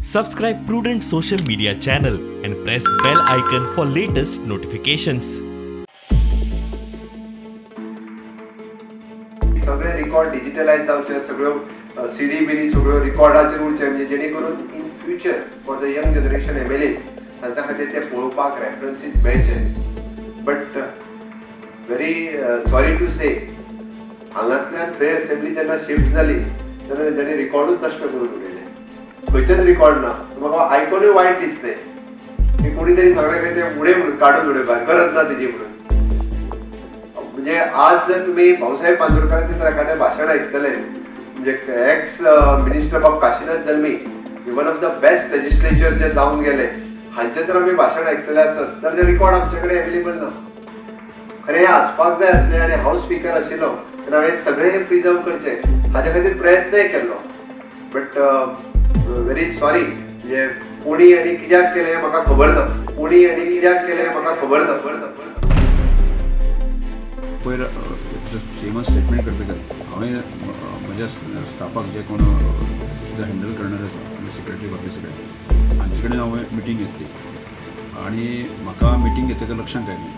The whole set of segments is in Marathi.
Subscribe Prudent social media channel and press bell icon for latest notifications. सगळे रिकॉर्ड डिजिटलाइज जावचे, सगळ्यो सीडी बिडी सगळ्यो रिकॉर्डाचेर उरचे, म्हणजे जेणे करून in future for the young generation MLAs तांच्या खातीर ते पळोवपाक रेफरन्सीस मेळचे. But very sorry to say हांगासल्यान थंय असेंब्ली जेन्ना शिफ्ट जाली तेन्ना तेंच्यांनी रिकॉर्डूच नश्ट करून उडयले. खंयचेच रिकॉर्ड ना. म्हाका आयकूनय वायट दिसलें की कोणी तरी सांगलें की ते उडय म्हणून, काडून उडयपाक गरज ना तेजी म्हणून. म्हणजे आज जर तुम्ही भाऊसाहेब बांदोडकरांचे जर एखादें भाशण ऐकतले, म्हणजे ex minister of Kashinath Jalmi, one of the best legislature जे जावन गेले, हांचे जर आमी भाशण ऐकतले आसत तर ते रिकॉर्ड आमचे कडेन अवेलेबल ना. खरें आसपाक जाय आसलें आनी हाऊस स्पीकर आशिल्लो तेन्ना हांवें सगळें प्रिजर्व करचे हाचे खातीर प्रयत्नय केल्लो. बट व्हेरी सॉरी, म्हणजे कोणी आनी कित्याक केलें म्हाका खबर ना. कोणी आनी कित्याक केलें म्हाका खबर ना. पयर सेम स्टेटमेंट करतकच हांवें म्हज्या स्टाफाक जे कोण जो हँडल करणारे आसा म्हणजे सेक्रेटरी बाकी सगळे हांचे कडेन हांवें मिटींग घेतली आनी म्हाका मिटींग घेतलें लक्षांत आयलें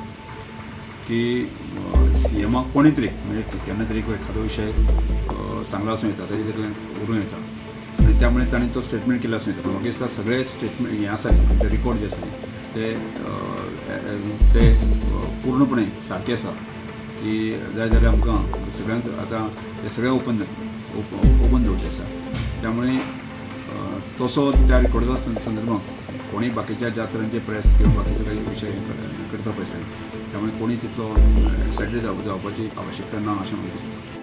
की सीएमाक कोणी तरी म्हणजे केन्ना तरी एखादो विशय सांगला आसूं येता, ताजे तकलेन उरूं येता आनी त्यामुळे ताणें तो स्टेटमेंट केला आसूं येता. म्हाका दिसता सगळे स्टेटमेंट हें आसा म्हणजे रिकॉर्ड जे आसा ते पूर्णपणे सारके आसा की जाय जाल्यार आमकां सगळ्यांक आतां हे सगळें ओपन दवरचें आसा. त्यामुळे तसो त्या रिकॉर्डाच्या संदर्भात कोणी बाकीच्या ज्या तरेचे प्रेस किंवा बाकीचे काही विशय करता पळय, त्यामुळे कोणी तितलो एक्सायटेड जावपाची आवश्यकता ना अशें म्हाका दिसता.